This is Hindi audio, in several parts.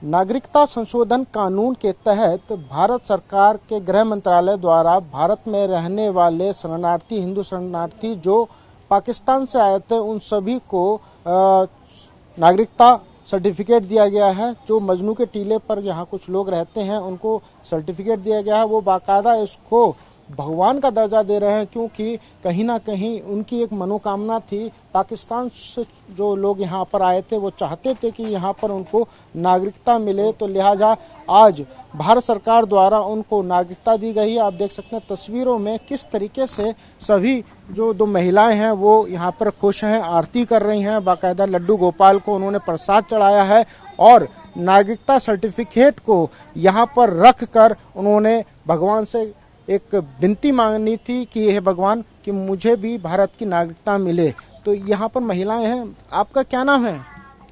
नागरिकता संशोधन कानून के तहत भारत सरकार के गृह मंत्रालय द्वारा भारत में रहने वाले शरणार्थी, हिंदू शरणार्थी जो पाकिस्तान से आए थे, उन सभी को नागरिकता सर्टिफिकेट दिया गया है। जो मजनू के टीले पर यहाँ कुछ लोग रहते हैं, उनको सर्टिफिकेट दिया गया है। वो बाकायदा इसको भगवान का दर्जा दे रहे हैं, क्योंकि कहीं ना कहीं उनकी एक मनोकामना थी। पाकिस्तान से जो लोग यहाँ पर आए थे, वो चाहते थे कि यहाँ पर उनको नागरिकता मिले, तो लिहाजा आज भारत सरकार द्वारा उनको नागरिकता दी गई है। आप देख सकते हैं तस्वीरों में किस तरीके से सभी जो दो महिलाएं हैं वो यहाँ पर खुश हैं, आरती कर रही हैं। बाकायदा लड्डू गोपाल को उन्होंने प्रसाद चढ़ाया है और नागरिकता सर्टिफिकेट को यहाँ पर रख कर उन्होंने भगवान से एक विनती मांगनी थी कि हे भगवान कि मुझे भी भारत की नागरिकता मिले। तो यहाँ पर महिलाएं हैं। आपका क्या नाम है?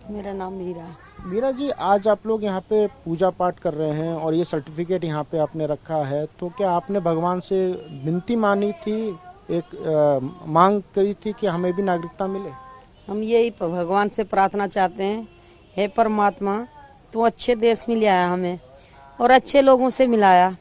मेरा नाम मीरा। मीरा जी, आज आप लोग यहाँ पे पूजा पाठ कर रहे हैं और ये सर्टिफिकेट यहाँ पे आपने रखा है, तो क्या आपने भगवान से विनती मानी थी, एक मांग करी थी कि हमें भी नागरिकता मिले? हम यही भगवान से प्रार्थना चाहते हैं, हे परमात्मा तू अच्छे देश में लाया हमें और अच्छे लोगों से मिलाया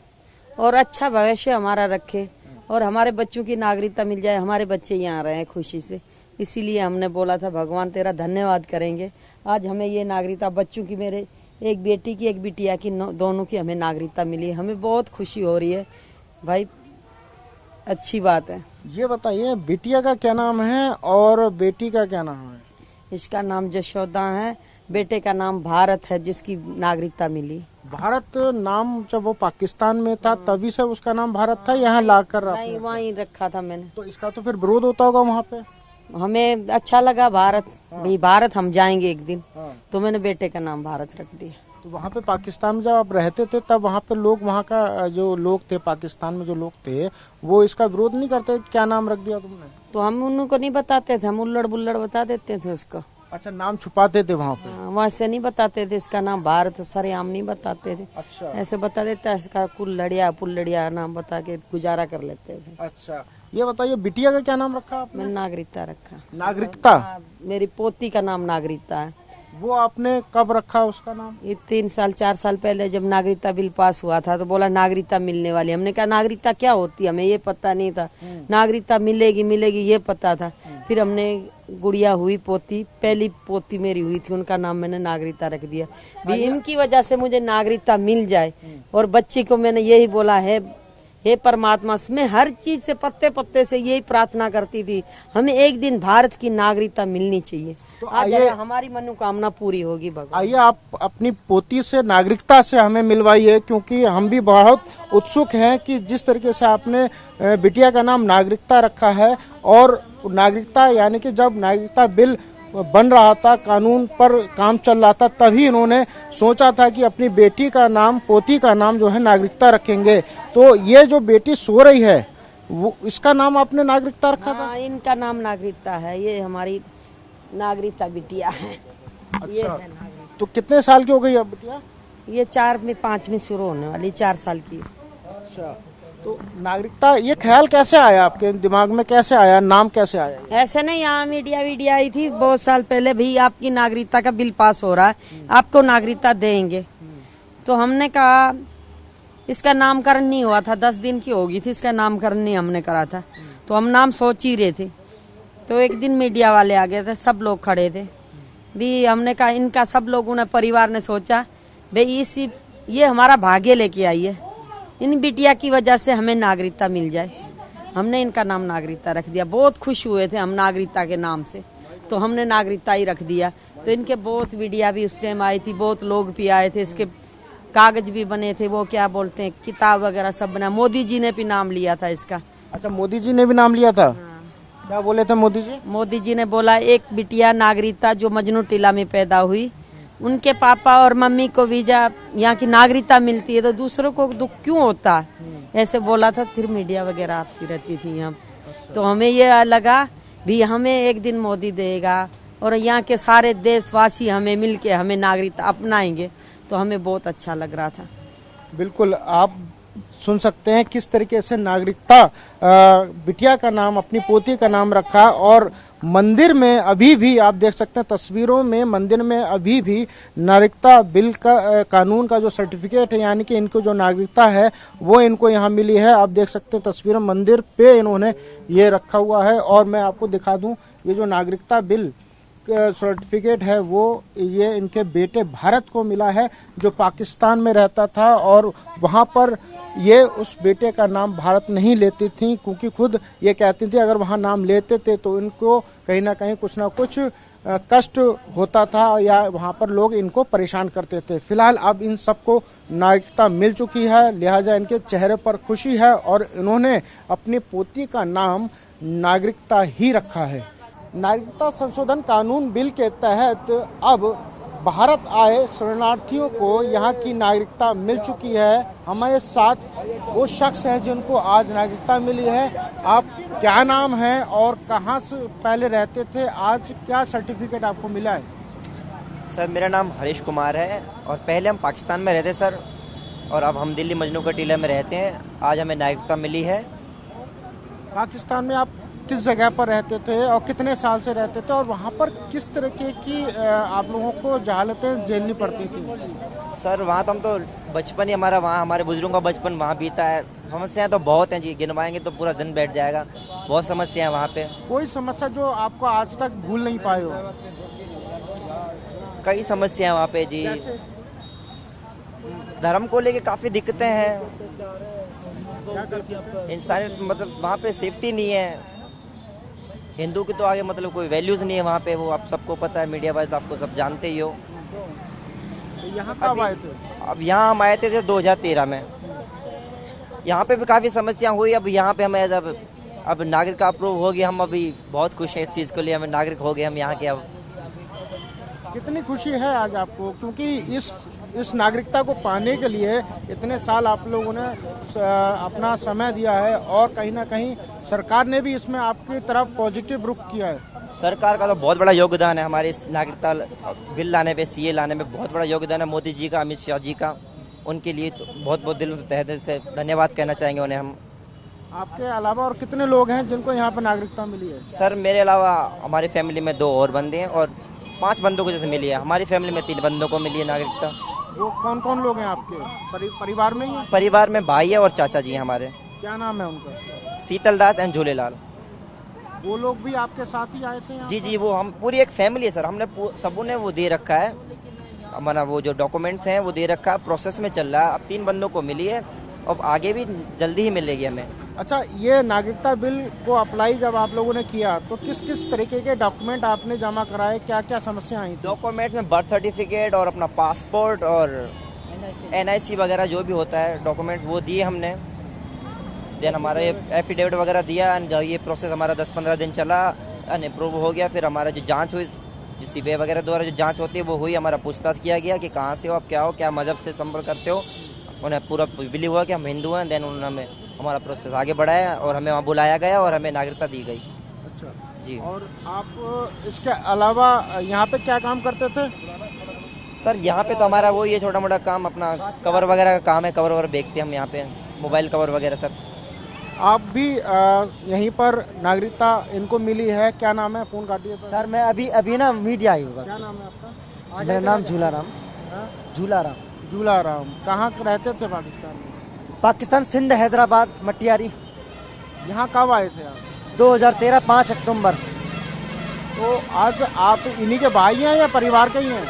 और अच्छा भविष्य हमारा रखे और हमारे बच्चों की नागरिकता मिल जाए। हमारे बच्चे यहाँ रहे खुशी से, इसीलिए हमने बोला था भगवान तेरा धन्यवाद करेंगे। आज हमें ये नागरिकता, बच्चों की, मेरे एक बेटी की एक बिटिया की, दोनों की हमें नागरिकता मिली। हमें बहुत खुशी हो रही है भाई, अच्छी बात है। ये बताइए बिटिया का क्या नाम है और बेटी का क्या नाम है? इसका नाम जशोदा है, बेटे का नाम भारत है, जिसकी नागरिकता मिली। भारत नाम जब वो पाकिस्तान में था तभी से उसका नाम भारत था, यहाँ ला कर नहीं, वहीं रखा था मैंने। तो इसका तो फिर विरोध होता होगा वहाँ पे? हमें अच्छा लगा भारत, भाई भारत हम जाएंगे एक दिन, तो मैंने बेटे का नाम भारत रख दिया। तो वहाँ पे पाकिस्तान में जब आप रहते थे तब वहाँ पे लोग, वहाँ का जो लोग थे, पाकिस्तान में जो लोग थे, वो इसका विरोध नहीं करते? क्या नाम रख दिया तुमने? तो हम उनको नहीं बताते थे, हम उल्लड़ बुल्लड़ बता देते थे उसको। अच्छा, नाम छुपाते थे वहाँ पे? वहाँ से नहीं बताते थे इसका नाम भारत, सरेआम नहीं बताते थे। अच्छा, ऐसे बता देता इसका कुल्लड़िया पुल्लड़िया नाम बता के गुजारा कर लेते थे। अच्छा, ये बताइए बिटिया का क्या नाम रखा आपने? मैंने नागरिकता रखा। नागरिकता? मेरी पोती का नाम नागरिकता है। वो आपने कब रखा उसका नाम? ये 3 साल 4 साल पहले जब नागरिकता बिल पास हुआ था तो बोला नागरिकता मिलने वाली। हमने कहा नागरिकता क्या होती है, हमें ये पता नहीं था। नागरिकता मिलेगी मिलेगी ये पता था। फिर हमने गुड़िया हुई, पोती, पहली पोती मेरी हुई थी, उनका नाम मैंने नागरिकता रख दिया। भी इनकी वजह से मुझे नागरिकता मिल जाए। और बच्ची को मैंने यही बोला है, हे परमात्मा, मैं हर चीज से पत्ते पत्ते से यही प्रार्थना करती थी, हमें एक दिन भारत की नागरिकता मिलनी चाहिए। तो आज हमारी मनोकामना पूरी होगी भगवान। आइए आप अपनी पोती से नागरिकता से हमें मिलवाइए, क्योंकि हम भी बहुत उत्सुक हैं कि जिस तरीके से आपने बिटिया का नाम नागरिकता रखा है। और नागरिकता यानी कि जब नागरिकता बिल बन रहा था, कानून पर काम चल रहा था, तभी इन्होंने सोचा था कि अपनी बेटी का नाम, पोती का नाम जो है नागरिकता रखेंगे। तो ये जो बेटी सो रही है, वो इसका नाम आपने नागरिकता रखा था? इनका नाम नागरिकता है, ये हमारी नागरिकता बिटिया है। अच्छा, ये है नागरिकता। तो कितने साल की हो गई अब बिटिया? ये 4 में 5 में शुरू होने वाली, 4 साल की। अच्छा, तो नागरिकता, ये ख्याल कैसे आया आपके दिमाग में, कैसे आया, नाम कैसे आया? ऐसे नहीं, यहाँ मीडिया आई थी बहुत साल पहले, भी आपकी नागरिकता का बिल पास हो रहा है, आपको नागरिकता देंगे। तो हमने कहा, इसका नामकरण नहीं हुआ था, 10 दिन की होगी थी, इसका नामकरण नहीं हमने करा था। तो हम नाम सोच ही रहे थे, तो एक दिन मीडिया वाले आ गए थे, सब लोग खड़े थे भी। हमने कहा, इनका सब लोगों ने, परिवार ने सोचा भाई ये हमारा भाग्य लेके आई है, इन बिटिया की वजह से हमें नागरिकता मिल जाए। हमने इनका नाम नागरिकता रख दिया। बहुत खुश हुए थे हम नागरिकता के नाम से, तो हमने नागरिकता ही रख दिया। तो इनके बहुत वीडियो भी उस टाइम आई थी, बहुत लोग भी आए थे, इसके कागज भी बने थे, वो क्या बोलते हैं, किताब वगैरह सब बना। मोदी जी ने भी नाम लिया था इसका। अच्छा, मोदी जी ने भी नाम लिया था? क्या बोले थे मोदी जी? मोदी जी ने बोला, एक बिटिया नागरिकता जो मजनू टीला में पैदा हुई, उनके पापा और मम्मी को वीजा, यहाँ की नागरिकता मिलती है, तो दूसरों को दुख क्यों होता, ऐसे बोला था। फिर मीडिया वगैरह आती रहती थी यहाँ। तो हमें ये लगा भी हमें एक दिन मोदी देगा और यहाँ के सारे देशवासी हमें मिलके हमें नागरिकता अपनाएंगे, तो हमें बहुत अच्छा लग रहा था। बिल्कुल, आप सुन सकते हैं किस तरीके से नागरिकता बिटिया का नाम, अपनी पोती का नाम रखा और मंदिर में अभी भी आप देख सकते हैं तस्वीरों में, मंदिर में अभी भी नागरिकता बिल का कानून का जो सर्टिफिकेट है, यानी कि इनको जो नागरिकता है वो इनको यहाँ मिली है। आप देख सकते हैं तस्वीरों, मंदिर पे इन्होंने ये रखा हुआ है। और मैं आपको दिखा दूं, ये जो नागरिकता बिल सर्टिफिकेट है वो ये इनके बेटे भारत को मिला है, जो पाकिस्तान में रहता था, और वहां पर ये उस बेटे का नाम भारत नहीं लेती थी, क्योंकि खुद ये कहती थी अगर वहां नाम लेते थे तो इनको कहीं ना कहीं कुछ ना कुछ कष्ट होता था, या वहां पर लोग इनको परेशान करते थे। फिलहाल अब इन सबको नागरिकता मिल चुकी है, लिहाजा इनके चेहरे पर खुशी है और इन्होंने अपनी पोती का नाम नागरिकता ही रखा है। नागरिकता संशोधन कानून बिल के तहत अब भारत आए शरणार्थियों को यहाँ की नागरिकता मिल चुकी है। हमारे साथ वो शख्स हैं जिनको आज नागरिकता मिली है। आप क्या नाम है और कहाँ से पहले रहते थे, आज क्या सर्टिफिकेट आपको मिला है? सर मेरा नाम हरीश कुमार है और पहले हम पाकिस्तान में रहते सर, और अब हम दिल्ली मजनू का टीला में रहते हैं। आज हमें नागरिकता मिली है। पाकिस्तान में आप किस जगह पर रहते थे और कितने साल से रहते थे, और वहाँ पर किस तरीके की आप लोगों को जहालतें झेलनी पड़ती थी? सर वहाँ तो हम तो बचपन ही हमारा, वहाँ हमारे बुजुर्गों का बचपन वहाँ बीता है। समस्याएं तो बहुत हैं जी, गिनवाएंगे तो पूरा दिन बैठ जाएगा। बहुत समस्या है वहाँ पे। कोई समस्या जो आपको आज तक भूल नहीं पाए हो? कई समस्या है वहाँ पे जी। धर्म को लेके काफी दिक्कतें हैं। इंसानियत मतलब वहाँ पे सेफ्टी नहीं है। हिंदू की तो आगे मतलब कोई वैल्यूज नहीं है वहाँ पे, वो आप सबको पता है, मीडिया वाइज आपको सब जानते ही हो। तो यहाँ कब आए थे? अब यहाँ हम आए थे 2013 में। यहाँ पे भी काफी समस्या हुई। अब यहाँ पे हमें अब नागरिक का अप्रूव हो गया। हम अभी बहुत खुश हैं इस चीज के लिए, हमें नागरिक हो गए हम यहाँ के। अब कितनी खुशी है आज आपको, क्योंकि इस नागरिकता को पाने के लिए इतने साल आप लोगों ने अपना समय दिया है, और कहीं ना कहीं सरकार ने भी इसमें आपकी तरफ पॉजिटिव रुख किया है। सरकार का तो बहुत बड़ा योगदान है हमारे इस नागरिकता बिल लाने पे, सीए लाने में बहुत बड़ा योगदान है मोदी जी का, अमित शाह जी का। उनके लिए तो बहुत बहुत तहे दिल से धन्यवाद कहना चाहेंगे उन्हें हम। आपके अलावा और कितने लोग हैं जिनको यहाँ पर नागरिकता मिली है? सर मेरे अलावा हमारी फैमिली में 2 और बंदे हैं और 5 बंदों को जैसे मिली है। हमारी फैमिली में 3 बंदों को मिली है नागरिकता। वो कौन कौन लोग हैं आपके परिवार में ही है? परिवार में भाई है और चाचा जी हैं हमारे। क्या नाम है उनका? शीतल दास एंड झूलेलाल। वो लोग भी आपके साथ ही आए थे यहाँ? जी, वो हम पूरी एक फैमिली है सर। हमने सबों ने वो दे रखा है, हमारा वो जो डॉक्यूमेंट्स हैं वो दे रखा है, प्रोसेस में चल रहा है। अब 3 बंदों को मिली है और आगे भी जल्दी ही मिलेगी हमें। अच्छा, ये नागरिकता बिल को अप्लाई जब आप लोगों ने किया तो किस किस तरीके के डॉक्यूमेंट आपने जमा कराए, क्या क्या समस्या आई? डॉक्यूमेंट्स में बर्थ सर्टिफिकेट और अपना पासपोर्ट और NIC वगैरह जो भी होता है डॉक्यूमेंट्स वो दिए हमने। देन हमारा ये एफिडेविट वगैरह दिया एंड ये प्रोसेस हमारा 10-15 दिन चला एंड अप्रूव हो गया। फिर हमारा जो जांच हुई, CBI वगैरह द्वारा जो जांच होती है वो हुई। हमारा पूछताछ किया गया कि कहाँ से हो आप, क्या मजहब से संपर्क करते हो। उन्हें पूरा बिलीव हुआ कि हम हिंदू हैं। देन उन्होंने हमारा प्रोसेस आगे बढ़ाया और हमें वहाँ बुलाया गया और हमें नागरिकता दी गई। अच्छा जी। और आप इसके अलावा यहाँ पे क्या काम करते थे? सर यहाँ पे तो हमारा वो ये छोटा मोटा काम अपना कवर वगैरह का काम है। कवर वगैरह बेचते हैं हम यहाँ पे, मोबाइल कवर वगैरह सब। आप भी यहीं पर नागरिकता इनको मिली है, क्या नाम है? फोन काटिए सर मैं अभी ना मीडिया आई हुआ। क्या नाम है आपका? मेरा नाम झूलाराम। झूलाराम। कहाँ रहते थे पाकिस्तान में? पाकिस्तान सिंध, हैदराबाद, मटियारी। यहाँ कब आए थे आप? 2013 5 अक्टूबर। तो आज आप इन्हीं के भाई हैं या परिवार के ही हैं?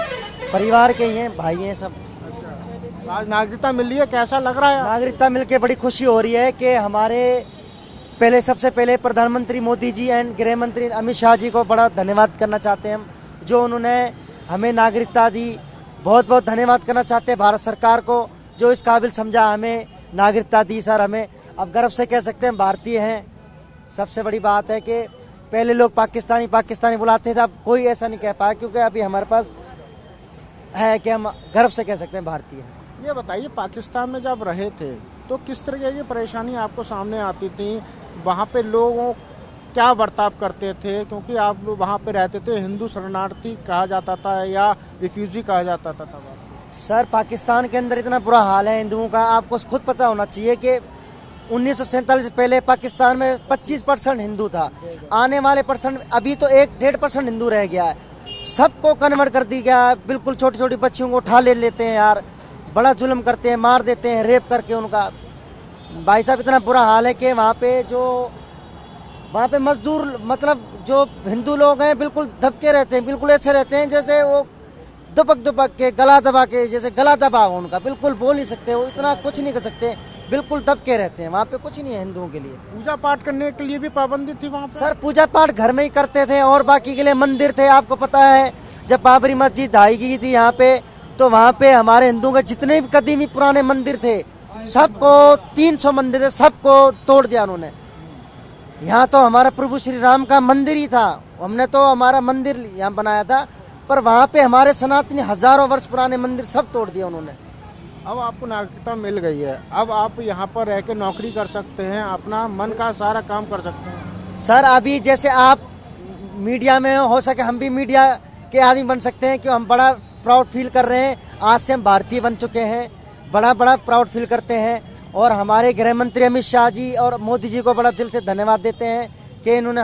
परिवार के ही हैं, भाई हैं सब। अच्छा, आज नागरिकता मिली है, कैसा लग रहा है? नागरिकता मिलके बड़ी खुशी हो रही है कि हमारे सबसे पहले प्रधानमंत्री मोदी जी एंड गृह मंत्री अमित शाह जी को बड़ा धन्यवाद करना चाहते हैं हम, जो उन्होंने हमें नागरिकता दी। बहुत बहुत धन्यवाद करना चाहते हैं भारत सरकार को, जो इस काबिल समझा हमें नागरिकता दी। सर हमें अब गर्व से कह सकते हैं भारतीय हैं। सबसे बड़ी बात है कि पहले लोग पाकिस्तानी बुलाते थे, अब कोई ऐसा नहीं कह पाया, क्योंकि अभी हमारे पास है कि हम गर्व से कह सकते हैं भारतीय हैं। ये बताइए, पाकिस्तान में जब रहे थे तो किस तरह की परेशानी आपको सामने आती थी? वहाँ पे लोगों क्या बर्ताव करते थे? क्योंकि आप वहाँ पे रहते थे, हिंदू शरणार्थी कहा जाता था या रिफ्यूजी कहा जाता था तब? सर पाकिस्तान के अंदर इतना बुरा हाल है हिंदुओं का, आपको खुद पता होना चाहिए कि 1947 से पहले पाकिस्तान में 25% हिंदू था। आने वाले परसेंट अभी तो 1-1.5% हिंदू रह गया है। सबको कन्वर्ट कर दी गया है। बिल्कुल छोटी छोटी बच्चियों को उठा ले लेते हैं यार, बड़ा जुल्म करते हैं, मार देते हैं, रेप करके उनका। भाई साहब इतना बुरा हाल है कि वहाँ पे मजदूर मतलब जो हिंदू लोग हैं बिल्कुल दबके रहते हैं, बिल्कुल ऐसे रहते हैं जैसे वो दुबक के गला दबा के, जैसे गला दबा हो उनका, बिल्कुल बोल नहीं सकते, वो इतना कुछ नहीं कर सकते, बिल्कुल दबके रहते हैं। वहाँ पे कुछ नहीं है हिंदुओं के लिए। पूजा पाठ करने के लिए भी पाबंदी थी वहाँ पे? सर पूजा पाठ घर में ही करते थे और बाकी के लिए मंदिर थे। आपको पता है जब बाबरी मस्जिद ढाई गई थी यहाँ पे, तो वहाँ पे हमारे हिंदुओं के जितने भी कदीमी पुराने मंदिर थे सबको, 300 मंदिर थे, सबको तोड़ दिया उन्होंने। यहाँ तो हमारा प्रभु श्री राम का मंदिर ही था, हमने तो हमारा मंदिर यहाँ बनाया था, पर वहाँ पे हमारे सनातनी हजारों वर्ष पुराने मंदिर सब तोड़ दिया उन्होंने। अब आपको नागरिकता मिल गई है, अब आप यहाँ पर रह के नौकरी कर सकते हैं, अपना मन का सारा काम कर सकते हैं। सर अभी जैसे आप मीडिया में हो सके हम भी मीडिया के आदमी बन सकते हैं, क्यों हम बड़ा प्राउड फील कर रहे हैं। आज से हम भारतीय बन चुके हैं, बड़ा प्राउड फील करते हैं। और हमारे गृह मंत्री अमित शाह जी और मोदी जी को बड़ा दिल से धन्यवाद देते हैं कि उन्होंने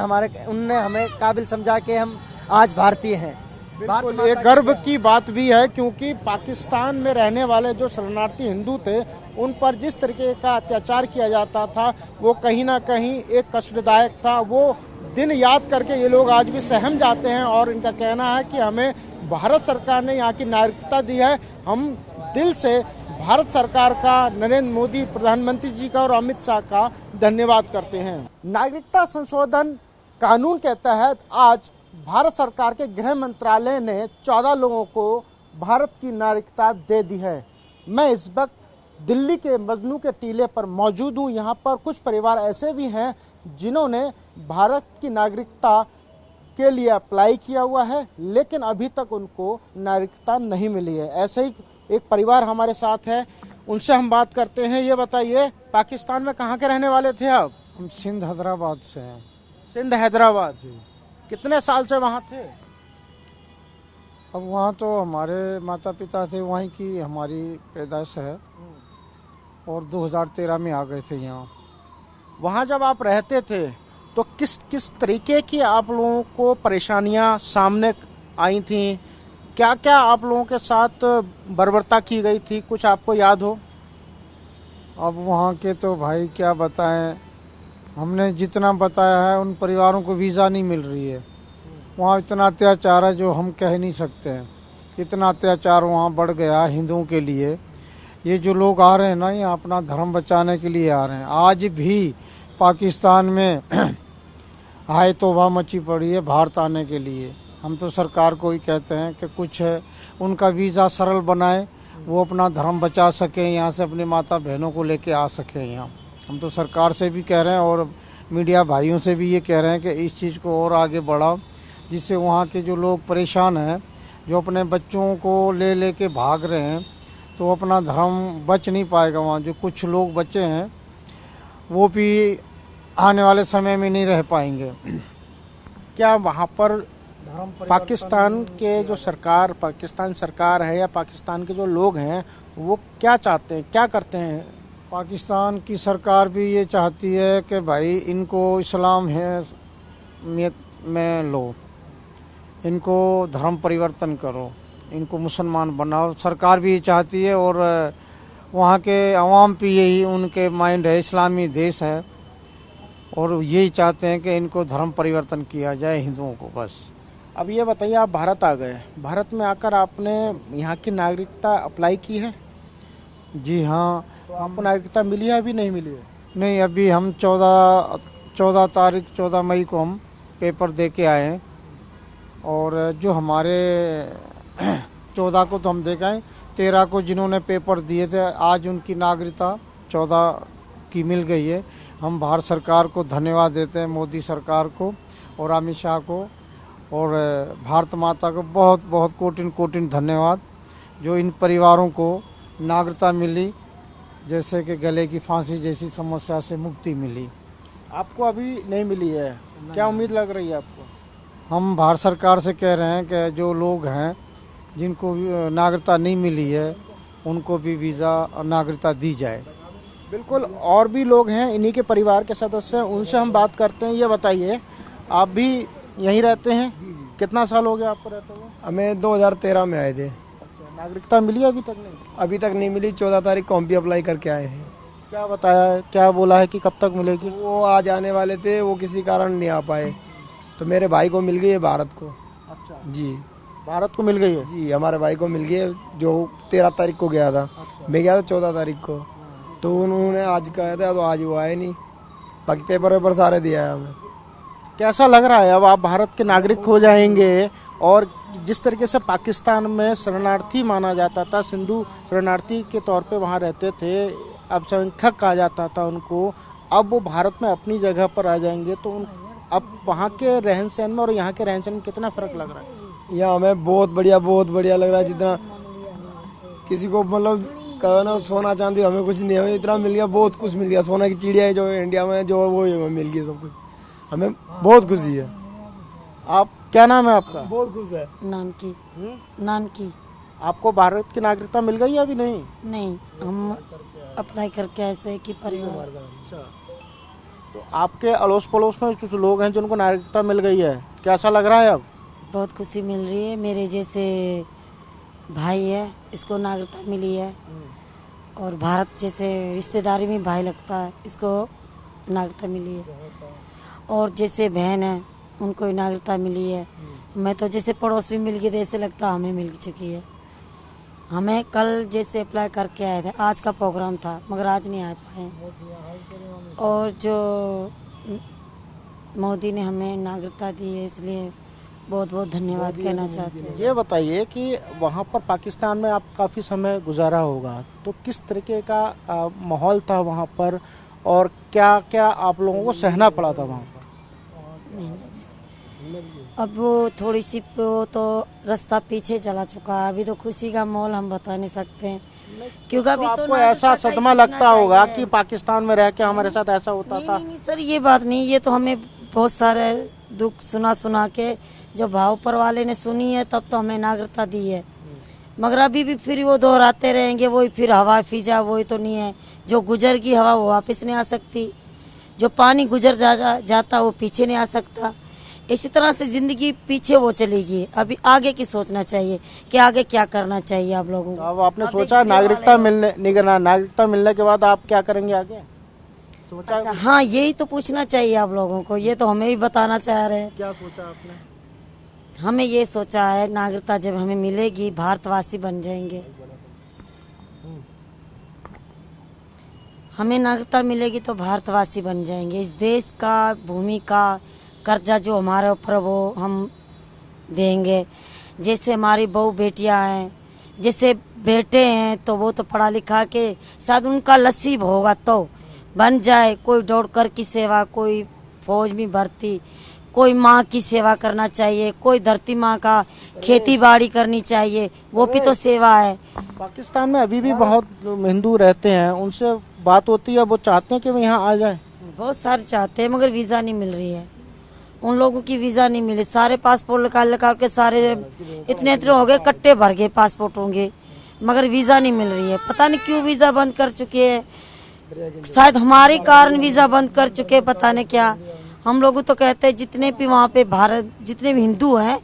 हमें काबिल समझा के हम आज भारतीय हैं। बिल्कुल एक गर्व की बात भी है, क्योंकि पाकिस्तान में रहने वाले जो शरणार्थी हिंदू थे उन पर जिस तरीके का अत्याचार किया जाता था वो कहीं ना कहीं एक कष्टदायक था। वो दिन याद करके ये लोग आज भी सहम जाते हैं और इनका कहना है कि हमें भारत सरकार ने यहाँ की नागरिकता दी है। हम दिल से भारत सरकार का, नरेंद्र मोदी प्रधानमंत्री जी का और अमित शाह का धन्यवाद करते हैं। नागरिकता संशोधन कानून के तहत आज भारत सरकार के गृह मंत्रालय ने 14 लोगों को भारत की नागरिकता दे दी है। मैं इस वक्त दिल्ली के मजनू के टीले पर मौजूद हूँ। यहाँ पर कुछ परिवार ऐसे भी हैं जिन्होंने भारत की नागरिकता के लिए अप्लाई किया हुआ है, लेकिन अभी तक उनको नागरिकता नहीं मिली है। ऐसे ही एक परिवार हमारे साथ है, उनसे हम बात करते हैं। ये बताइए, पाकिस्तान में कहाँ के रहने वाले थे आप? हम सिंध हैदराबाद से हैं। सिंध हैदराबाद, कितने साल से वहाँ थे? अब वहाँ तो हमारे माता पिता थे, वहीं की हमारी पैदाइश है और 2013 में आ गए थे यहाँ। वहाँ जब आप रहते थे तो किस किस तरीके की आप लोगों को परेशानियाँ सामने आई थी? क्या क्या आप लोगों के साथ बर्बरता की गई थी, कुछ आपको याद हो? अब वहाँ के तो भाई क्या बताएं, हमने जितना बताया है उन परिवारों को वीज़ा नहीं मिल रही है। वहाँ इतना अत्याचार है जो हम कह नहीं सकते हैं। इतना अत्याचार वहाँ बढ़ गया हिंदुओं के लिए। ये जो लोग आ रहे हैं ना, ये अपना धर्म बचाने के लिए आ रहे हैं। आज भी पाकिस्तान में हाय तौबा मची पड़ी है भारत आने के लिए। हम तो सरकार को ही कहते हैं कि कुछ उनका वीज़ा सरल बनाए, वो अपना धर्म बचा सकें, यहाँ से अपने माता बहनों को लेके आ सकें यहाँ। हम तो सरकार से भी कह रहे हैं और मीडिया भाइयों से भी ये कह रहे हैं कि इस चीज़ को और आगे बढ़ाओ, जिससे वहाँ के जो लोग परेशान हैं, जो अपने बच्चों को ले के भाग रहे हैं, तो अपना धर्म बच नहीं पाएगा। वहाँ जो कुछ लोग बचे हैं वो भी आने वाले समय में नहीं रह पाएंगे। क्या वहाँ पर पाकिस्तान के जो सरकार, पाकिस्तान सरकार है या पाकिस्तान के जो लोग हैं वो क्या चाहते हैं, क्या करते हैं? पाकिस्तान की सरकार भी ये चाहती है कि भाई इनको इस्लाम है में लो, इनको धर्म परिवर्तन करो, इनको मुसलमान बनाओ। सरकार भी ये चाहती है और वहाँ के अवाम पे यही उनके माइंड है, इस्लामी देश है और यही चाहते हैं कि इनको धर्म परिवर्तन किया जाए हिंदुओं को बस। अब ये बताइए, आप भारत आ गए, भारत में आकर आपने यहाँ की नागरिकता अप्लाई की है? जी हाँ। तो आपको नागरिकता मिली है, अभी नहीं मिली है? नहीं, अभी हम 14 मई को हम पेपर दे के आए हैं और जो हमारे 14 को तो हम दे गए, 13 को जिन्होंने पेपर दिए थे आज उनकी नागरिकता 14 की मिल गई है। हम भारत सरकार को धन्यवाद देते हैं, मोदी सरकार को और अमित शाह को और भारत माता को बहुत बहुत कोटिन धन्यवाद, जो इन परिवारों को नागरिकता मिली, जैसे कि गले की फांसी जैसी समस्या से मुक्ति मिली। आपको अभी नहीं मिली है, क्या उम्मीद लग रही है आपको? हम भारत सरकार से कह रहे हैं कि जो लोग हैं जिनको नागरिकता नहीं मिली है उनको भी वीज़ा नागरिकता दी जाए। बिल्कुल, और भी लोग हैं, इन्हीं के परिवार के सदस्य हैं, उनसे हम बात करते हैं। ये बताइए, आप भी यहीं रहते हैं? कितना साल हो गया आपको रहते हुए? हमें 2013 में आए थे। नागरिकता मिली अभी तक नहीं? अभी तक नहीं मिली। 14 तारीख को हम भी अप्लाई करके आए हैं। क्या बताया है, क्या बोला है कि कब तक मिलेगी? वो आज आने वाले थे, वो किसी कारण नहीं आ पाए, तो मेरे भाई को मिल गई है भारत को। अच्छा, जी भारत को मिल गई है? जी, हमारे भाई को मिल गई है, जो 13 तारीख को गया था। अच्छा। मैं गया था 14 तारीख को, तो उन्होंने आज कहा था, तो आज वो आए नहीं। बाकी पेपर सारे दिया है हमें। कैसा लग रहा है अब आप भारत के नागरिक हो जाएंगे? और जिस तरीके से पाकिस्तान में शरणार्थी माना जाता था, सिंधु शरणार्थी के तौर पे वहाँ रहते थे, अल्पसंख्यक कहा जाता था उनको, अब वो भारत में अपनी जगह पर आ जाएंगे, तो अब वहाँ के रहन सहन में और यहाँ के रहन सहन में कितना फर्क लग रहा है? यहाँ हमें बहुत बढ़िया लग रहा है। जितना किसी को मतलब कहो ना सोना चांदी, हमें कुछ नहीं, हमें इतना मिल गया, बहुत कुछ मिल गया। सोना की चिड़िया है जो इंडिया में, जो वो मिल गई सब कुछ, हमें बहुत खुशी है। आप, क्या नाम है आपका? बहुत खुश है। नानकी। नानकी। आपको भारत की नागरिकता मिल गई है अभी नहीं? नहीं, हम अप्लाई करके ऐसे कि परिवार। तो आपके अड़ोस पड़ोस में कुछ लोग हैं जिनको नागरिकता मिल गई है, कैसा लग रहा है अब? बहुत खुशी मिल रही है। मेरे जैसे भाई है, इसको नागरिकता मिली है, और भारत जैसे रिश्तेदारी में भाई लगता है, इसको नागरिकता मिली है। और जैसे बहन है, उनको नागरिकता मिली है। मैं तो जैसे पड़ोस में मिल गई, ऐसे लगता हमें मिल चुकी है। हमें कल जैसे अप्लाई करके आए थे, आज का प्रोग्राम था मगर आज नहीं आ पाए। और जो मोदी ने हमें नागरिकता दी है, इसलिए बहुत बहुत धन्यवाद कहना चाहते हैं। ये बताइए कि वहाँ पर पाकिस्तान में आप काफ़ी समय गुजारा होगा, तो किस तरीके का माहौल था वहाँ पर, और क्या क्या आप लोगों को सहना पड़ा था वहाँ पर? अब वो थोड़ी सी वो तो रास्ता पीछे चला चुका है। अभी तो खुशी का माहौल हम बता नहीं सकते हैं, क्योंकि अभी तो आपको ऐसा सदमा लगता होगा कि पाकिस्तान में रह के हमारे साथ ऐसा होता था। नहीं सर, ये बात नहीं। ये तो हमें बहुत सारे दुख सुना के, जब भाव पर वाले ने सुनी है तब तो हमें नागरिकता दी है। मगर अभी भी फिर वो दोहराते रहेंगे, वही फिर हवा फिजा, वही तो नहीं है। जो गुजर की हवा वो वापस नहीं आ सकती, जो पानी गुजर जाता वो पीछे नहीं आ सकता। इसी तरह से जिंदगी पीछे वो चलेगी। अभी आगे की सोचना चाहिए कि आगे क्या करना चाहिए आप लोगों को। अब आपने सोचा नागरिकता मिलने के बाद आप क्या करेंगे आगे, सोचा? अच्छा, हाँ, यही तो पूछना चाहिए आप लोगों को। ये तो हमें ही बताना चाह रहे हैं। क्या सोचा आपने? हमें ये सोचा है, नागरिकता जब हमें मिलेगी, भारतवासी बन जाएंगे। हमें नागरिकता मिलेगी तो भारतवासी बन जाएंगे। इस देश का, भूमि का कर्जा जो हमारे ऊपर, वो हम देंगे। जैसे हमारी बहू बेटियां हैं, जैसे बेटे हैं, तो वो तो पढ़ा लिखा के शायद उनका नसीब होगा तो बन जाए। कोई डॉक्टर की सेवा, कोई फौज में भर्ती, कोई माँ की सेवा करना चाहिए, कोई धरती माँ का खेती बाड़ी करनी चाहिए, वो भी तो सेवा है। पाकिस्तान में अभी भी बहुत हिंदू रहते हैं, उनसे बात होती है, वो चाहते हैं कि वो यहाँ आ जाए? बहुत सारे चाहते हैं, मगर वीजा नहीं मिल रही है। उन लोगों की वीजा नहीं मिली। सारे पासपोर्ट निकाल के सारे इतने हो गए, कट्टे भर गए पासपोर्ट होंगे, मगर वीजा नहीं मिल रही है। पता नहीं क्यों वीजा बंद कर चुके हैं। शायद हमारे कारण वीजा बंद कर चुके, पता नहीं क्या। हम लोग तो कहते हैं जितने भी वहाँ पे भारत, जितने भी हिंदू हैं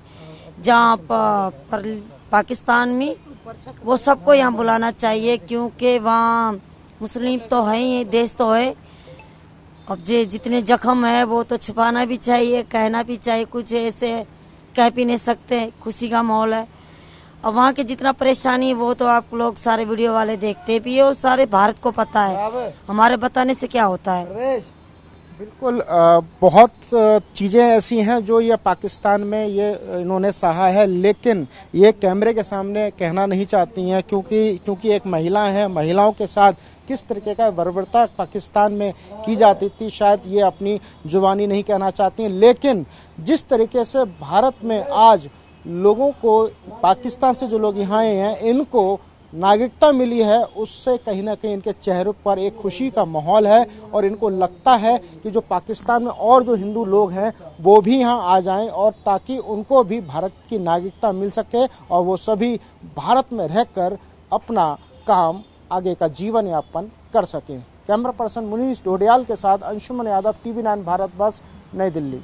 जहाँ पर पाकिस्तान में, वो सबको यहाँ बुलाना चाहिए, क्योंकि वहाँ मुस्लिम तो है ही, देश तो है। अब जितने जख्म है वो तो छुपाना भी चाहिए, कहना भी चाहिए। कुछ ऐसे कह भी नहीं सकते, खुशी का माहौल है। और वहाँ के जितना परेशानी है वो तो आप लोग सारे वीडियो वाले देखते भी है, और सारे भारत को पता है। हमारे बताने से क्या होता है। बिल्कुल, बहुत चीज़ें ऐसी हैं जो ये पाकिस्तान में ये इन्होंने सहा है, लेकिन ये कैमरे के सामने कहना नहीं चाहती हैं, क्योंकि एक महिला है। महिलाओं के साथ किस तरीके का बर्बरता पाकिस्तान में की जाती थी, शायद ये अपनी जुबानी नहीं कहना चाहती हैं। लेकिन जिस तरीके से भारत में आज लोगों को, पाकिस्तान से जो लोग यहाँ आए हैं, इनको नागरिकता मिली है, उससे कहीं ना कहीं इनके चेहरों पर एक खुशी का माहौल है, और इनको लगता है कि जो पाकिस्तान में और जो हिंदू लोग हैं वो भी यहाँ आ जाएं, और ताकि उनको भी भारत की नागरिकता मिल सके और वो सभी भारत में रहकर अपना काम, आगे का जीवन यापन कर सकें। कैमरा पर्सन मुनीश ढोडियाल के साथ अंशुमन यादव, TV9 भारत बस, नई दिल्ली।